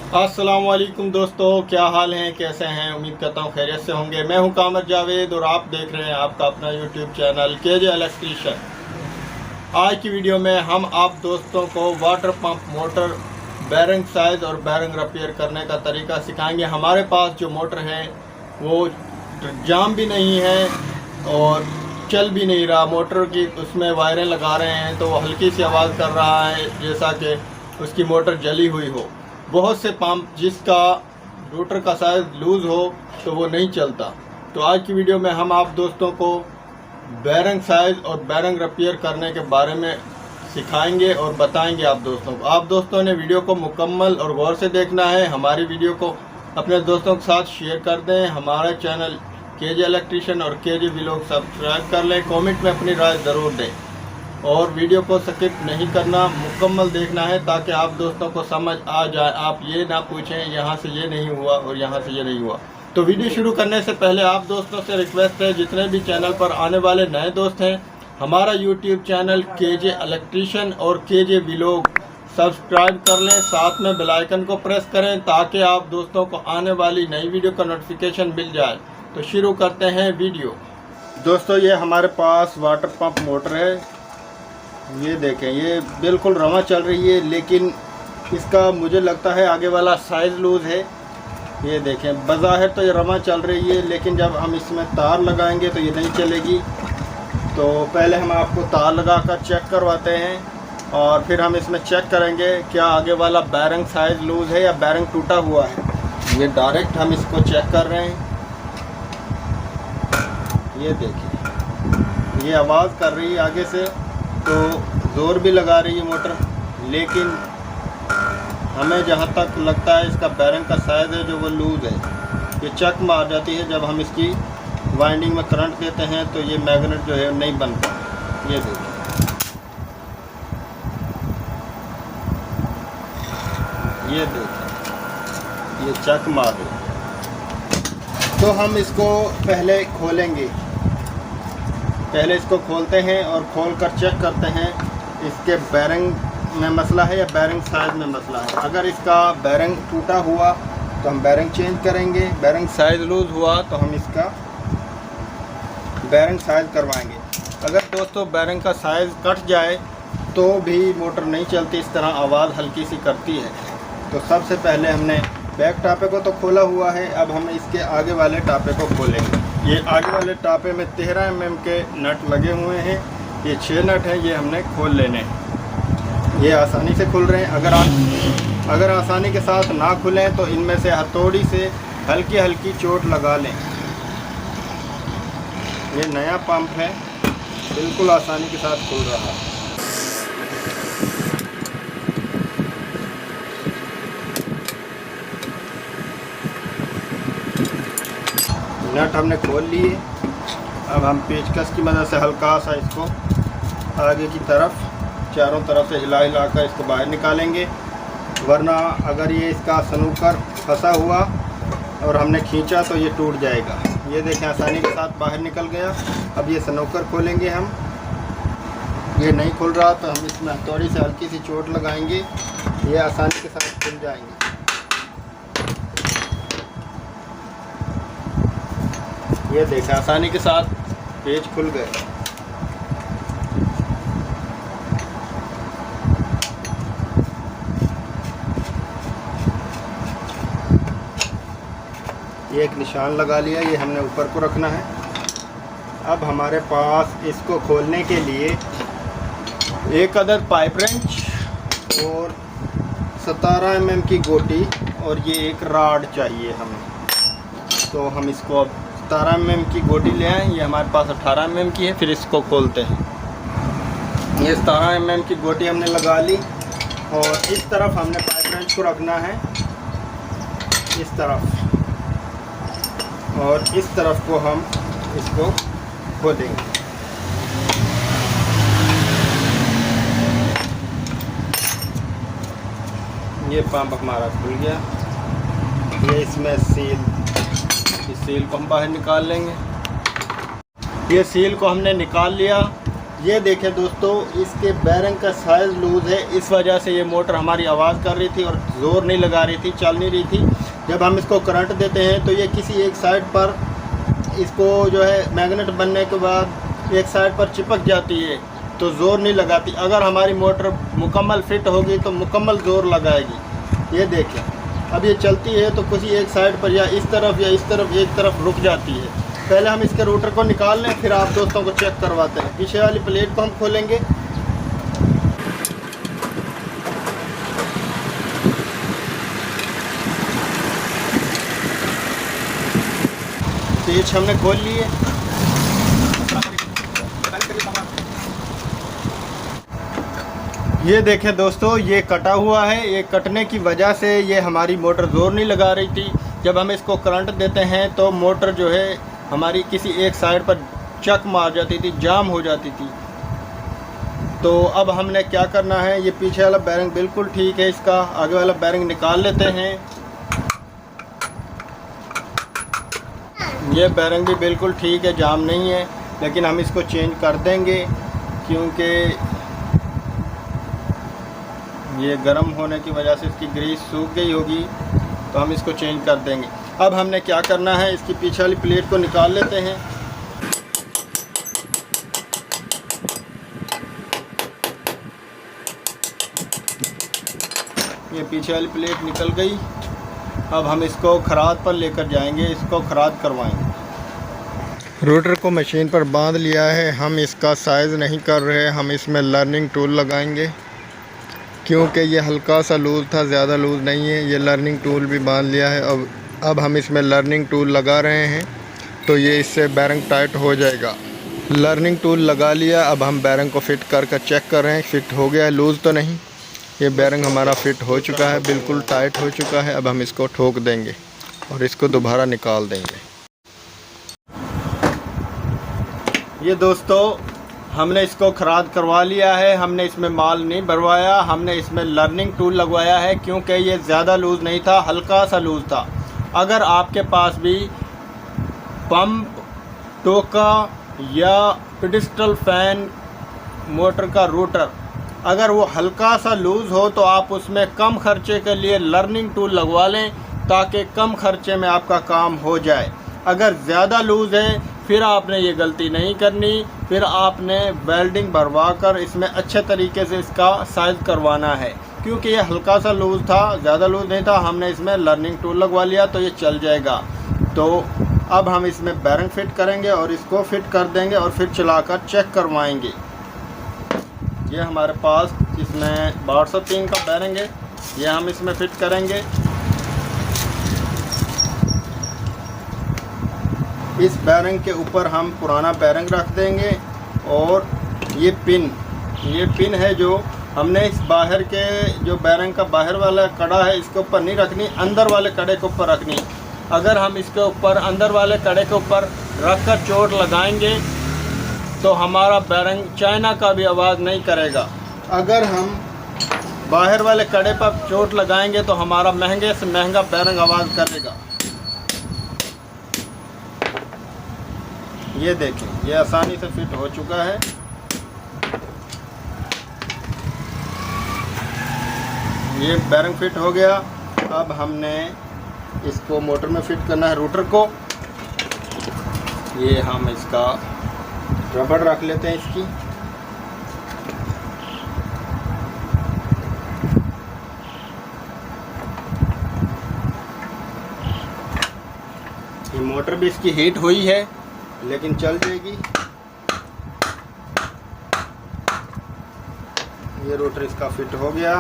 अस्सलामुअलैकुम दोस्तों, क्या हाल हैं, कैसे हैं। उम्मीद करता हूँ खैरियत से होंगे। मैं हूँ कामर जावेद और आप देख रहे हैं आपका अपना यूट्यूब चैनल केजे इलेक्ट्रीशियन। आज की वीडियो में हम आप दोस्तों को water pump motor bearing size और बैरिंग रिपेयर करने का तरीका सिखाएंगे। हमारे पास जो मोटर है वो जाम भी नहीं है और चल भी नहीं रहा। मोटर की उसमें वायरें लगा रहे हैं तो वो हल्की सी आवाज़ कर रहा है जैसा कि उसकी मोटर जली हुई हो। बहुत से पंप जिसका रोटर का साइज लूज़ हो तो वो नहीं चलता। तो आज की वीडियो में हम आप दोस्तों को बैरिंग साइज और बैरिंग रिपेयर करने के बारे में सिखाएंगे और बताएंगे आप दोस्तों को। आप दोस्तों ने वीडियो को मुकम्मल और गौर से देखना है। हमारी वीडियो को अपने दोस्तों के साथ शेयर कर दें। हमारे चैनल केजे इलेक्ट्रीशियन और केजे व्लॉग सब्सक्राइब कर लें। कमेंट में अपनी राय ज़रूर दें और वीडियो को स्किप नहीं करना, मुकम्मल देखना है ताकि आप दोस्तों को समझ आ जाए। आप ये ना पूछें यहाँ से ये नहीं हुआ और यहाँ से ये नहीं हुआ। तो वीडियो शुरू करने से पहले आप दोस्तों से रिक्वेस्ट है, जितने भी चैनल पर आने वाले नए दोस्त हैं, हमारा यूट्यूब चैनल केजे इलेक्ट्रीशियन और केजे व्लॉग सब्सक्राइब कर लें। साथ में बेल आइकन को प्रेस करें ताकि आप दोस्तों को आने वाली नई वीडियो का नोटिफिकेशन मिल जाए। तो शुरू करते हैं वीडियो। दोस्तों, ये हमारे पास वाटर पंप मोटर है। ये देखें, ये बिल्कुल रवा चल रही है, लेकिन इसका मुझे लगता है आगे वाला साइज़ लूज़ है। ये देखें, बज़ाहिर तो ये रवा चल रही है, लेकिन जब हम इसमें तार लगाएंगे तो ये नहीं चलेगी। तो पहले हम आपको तार लगाकर चेक करवाते हैं और फिर हम इसमें चेक करेंगे क्या आगे वाला बैरिंग साइज़ लूज़ है या बैरिंग टूटा हुआ है। ये डायरेक्ट हम इसको चेक कर रहे हैं। ये देखिए, ये आवाज़ कर रही है आगे से, तो ज़ोर भी लगा रही है मोटर, लेकिन हमें जहाँ तक लगता है इसका बैरिंग का साइज़ है जो वो लूज़ है। ये चक मार जाती है जब हम इसकी वाइंडिंग में करंट देते हैं तो ये मैग्नेट जो है नहीं बनता। ये देखिए, ये देखिए, ये चक मार रही है। तो हम इसको पहले खोलेंगे। पहले इसको खोलते हैं और खोलकर चेक करते हैं इसके बैरिंग में मसला है या बैरिंग साइज़ में मसला है। अगर इसका बैरिंग टूटा हुआ तो हम बैरिंग चेंज करेंगे। बैरिंग साइज़ लूज़ हुआ तो हम इसका बैरिंग साइज़ करवाएंगे। अगर दोस्तों बैरिंग का साइज़ कट जाए तो भी मोटर नहीं चलती, इस तरह आवाज़ हल्की सी करती है। तो सबसे पहले हमने बैक टापे को तो खोला हुआ है, अब हम इसके आगे वाले टापे को खोलेंगे। ये आगे वाले टापे में 13 mm के नट लगे हुए हैं। ये 6 नट हैं, ये हमने खोल लेने हैं। ये आसानी से खुल रहे हैं। अगर आसानी के साथ ना खुलें तो इनमें से हथौड़ी से हल्की हल्की चोट लगा लें। ये नया पंप है, बिल्कुल आसानी के साथ खुल रहा है। नट हमने खोल लिए। अब हम पेचकस की मदद से हल्का सा इसको आगे की तरफ चारों तरफ से हिला कर इसको बाहर निकालेंगे, वरना अगर ये इसका स्नूकर फंसा हुआ और हमने खींचा तो ये टूट जाएगा। ये देखें, आसानी के साथ बाहर निकल गया। अब ये स्नूकर खोलेंगे हम। ये नहीं खुल रहा तो हम इसमें हथौड़ी से हल्की सी चोट लगाएंगे, ये आसानी के साथ खुल जाएंगे। ये देखें, आसानी के साथ पेच खुल गए। ये एक निशान लगा लिया, ये हमने ऊपर को रखना है। अब हमारे पास इसको खोलने के लिए एक अदद पाइप रेंच और 17 mm की गोटी और ये एक राड चाहिए हमें। तो हम इसको अब 17 mm की गोटी ले आए। ये हमारे पास 18 mm की है। फिर इसको खोलते हैं। ये 17 mm की गोटी हमने लगा ली और इस तरफ हमने पाइप रेंच को रखना है, इस तरफ, और इस तरफ को हम इसको खोलेंगे। ये पंप हमारा खुल गया। ये इसमें सील को हम बाहर निकाल लेंगे। ये सील को हमने निकाल लिया ये देखें दोस्तों, इसके बैरिंग का साइज़ लूज़ है, इस वजह से ये मोटर हमारी आवाज़ कर रही थी और ज़ोर नहीं लगा रही थी, चल नहीं रही थी। जब हम इसको करंट देते हैं तो ये किसी एक साइड पर इसको जो है मैग्नेट बनने के बाद एक साइड पर चिपक जाती है तो ज़ोर नहीं लगाती। अगर हमारी मोटर मुकम्मल फिट होगी तो मुकम्मल ज़ोर लगाएगी। ये देखें, अब ये चलती है तो किसी एक साइड पर या इस तरफ एक तरफ रुक जाती है। पहले हम इसके रोटर को निकाल लें, फिर आप दोस्तों को चेक करवाते हैं। पीछे वाली प्लेट को हम खोलेंगे। पेच हमने खोल लिए। ये देखें दोस्तों, ये कटा हुआ है। ये कटने की वजह से ये हमारी मोटर ज़ोर नहीं लगा रही थी। जब हम इसको करंट देते हैं तो मोटर जो है हमारी किसी एक साइड पर चक मार जाती थी, जाम हो जाती थी। तो अब हमने क्या करना है, ये पीछे वाला बैरिंग बिल्कुल ठीक है, इसका आगे वाला बैरिंग निकाल लेते हैं। ये बैरिंग भी बिल्कुल ठीक है, जाम नहीं है, लेकिन हम इसको चेंज कर देंगे क्योंकि ये गर्म होने की वजह से इसकी ग्रीस सूख गई होगी, तो हम इसको चेंज कर देंगे। अब हमने क्या करना है, इसकी पीछे वाली प्लेट को निकाल लेते हैं। ये पीछे वाली प्लेट निकल गई। अब हम इसको खराद पर लेकर जाएंगे, इसको खराद करवाएंगे। रोटर को मशीन पर बांध लिया है। हम इसका साइज़ नहीं कर रहे, हम इसमें लर्निंग टूल लगाएंगे क्योंकि ये हल्का सा लूज़ था, ज़्यादा लूज़ नहीं है। ये लर्निंग टूल भी बांध लिया है। अब हम इसमें लर्निंग टूल लगा रहे हैं तो ये इससे बैरिंग टाइट हो जाएगा। लर्निंग टूल लगा लिया। अब हम बैरिंग को फिट कर चेक कर रहे हैं, फिट हो गया है, लूज़ तो नहीं। ये बैरिंग हमारा फिट हो चुका है, बिल्कुल टाइट हो चुका है। अब हम इसको ठोक देंगे और इसको दोबारा निकाल देंगे। ये दोस्तों, हमने इसको खराद करवा लिया है। हमने इसमें माल नहीं भरवाया, हमने इसमें लर्निंग टूल लगवाया है क्योंकि ये ज़्यादा लूज़ नहीं था, हल्का सा लूज़ था। अगर आपके पास भी पंप, टोका या पेडिस्टल फैन मोटर का रोटर अगर वो हल्का सा लूज़ हो तो आप उसमें कम खर्चे के लिए लर्निंग टूल लगवा लें ताकि कम खर्चे में आपका काम हो जाए। अगर ज़्यादा लूज़ है फिर आपने ये गलती नहीं करनी, फिर आपने वेल्डिंग भरवा कर इसमें अच्छे तरीके से इसका साइज़ करवाना है। क्योंकि ये हल्का सा लूज़ था, ज़्यादा लूज़ नहीं था, हमने इसमें लर्निंग टूल लगवा लिया तो ये चल जाएगा। तो अब हम इसमें बैरिंग फिट करेंगे और इसको फिट कर देंगे और फिर चलाकर चेक करवाएंगे। ये हमारे पास इसमें 1203 का बैरिंग है, ये हम इसमें फिट करेंगे। इस बैरिंग के ऊपर हम पुराना बैरिंग रख देंगे और ये पिन है जो हमने इस बाहर के जो बैरिंग का बाहर वाला कड़ा है इसके ऊपर नहीं रखनी, अंदर वाले कड़े के ऊपर रखनी। अगर हम इसके ऊपर अंदर वाले कड़े के ऊपर रख कर चोट लगाएंगे तो हमारा बैरिंग चाइना का भी आवाज़ नहीं करेगा। अगर हम बाहर वाले कड़े पर चोट लगाएंगे तो हमारा महंगे से महंगा बैरिंग आवाज़ करेगा। ये देखें, ये आसानी से फिट हो चुका है। ये बैरिंग फिट हो गया। अब हमने इसको मोटर में फिट करना है, रोटर को। ये हम इसका रबड़ रख लेते हैं इसकी। ये मोटर भी इसकी हीट हुई है लेकिन चल जाएगी। ये रोटर इसका फिट हो गया।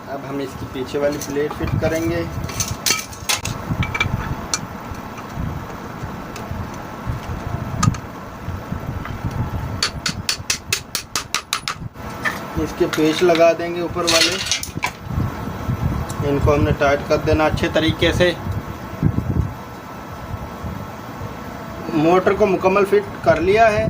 अब हम इसकी पीछे वाली प्लेट फिट करेंगे। इसके पेच लगा देंगे ऊपर वाले, इनको हमने टाइट कर देना अच्छे तरीके से। मोटर को मुकम्मल फिट कर लिया है।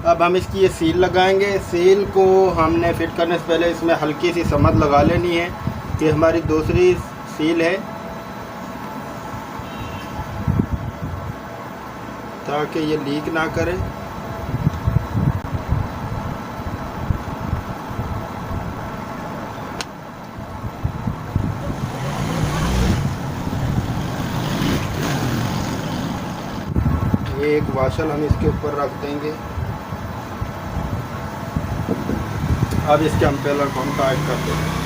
अब हम इसकी ये सील लगाएंगे। सील को हमने फिट करने से पहले इसमें हल्की सी समझ लगा लेनी है। ये हमारी दूसरी सील है ताकि ये लीक ना करे। एक वाशल हम इसके ऊपर रख देंगे। अब इसके अम्पेलर को हम टाइट कर देंगे।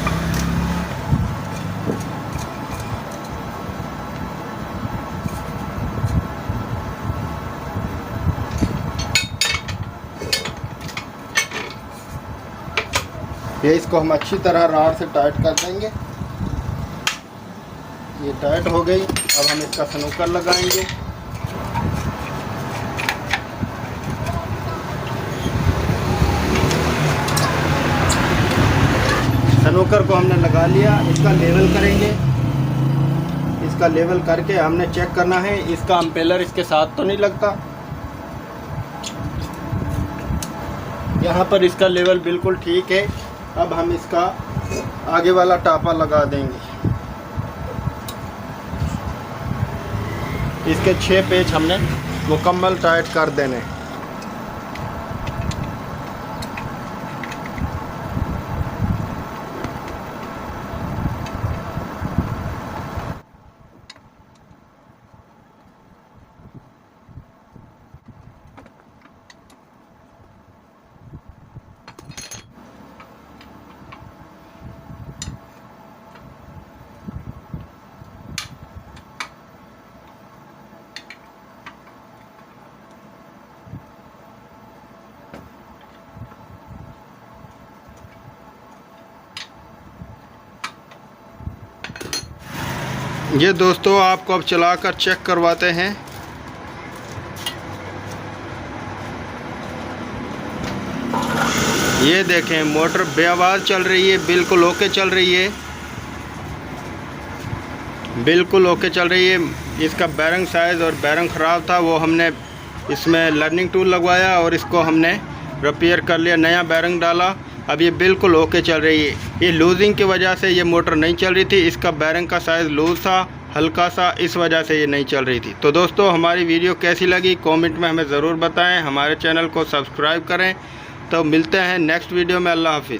ये इसको हम अच्छी तरह राड से टाइट कर देंगे। ये टाइट हो गई। अब हम इसका स्नूकर लगाएंगे। स्नूकर को हमने लगा लिया। इसका लेवल करेंगे। इसका लेवल करके हमने चेक करना है इसका अम्पेलर इसके साथ तो नहीं लगता। यहाँ पर इसका लेवल बिल्कुल ठीक है। अब हम इसका आगे वाला टापा लगा देंगे। इसके 6 पेच हमने मुकम्मल टाइट कर देने। ये दोस्तों आपको अब चलाकर चेक करवाते हैं। ये देखें मोटर बेआवाज़ चल रही है, बिल्कुल ओके चल रही है, बिल्कुल ओके चल रही है। इसका बैरिंग साइज़ और बैरिंग ख़राब था, वो हमने इसमें लर्निंग टूल लगवाया और इसको हमने रिपेयर कर लिया, नया बैरिंग डाला। अब ये बिल्कुल ओके चल रही है। ये लूजिंग की वजह से ये मोटर नहीं चल रही थी। इसका बैरिंग का साइज़ लूज़ था हल्का सा, इस वजह से ये नहीं चल रही थी। तो दोस्तों हमारी वीडियो कैसी लगी कमेंट में हमें ज़रूर बताएं। हमारे चैनल को सब्सक्राइब करें। तो मिलते हैं नेक्स्ट वीडियो में। अल्लाह हाफिज़।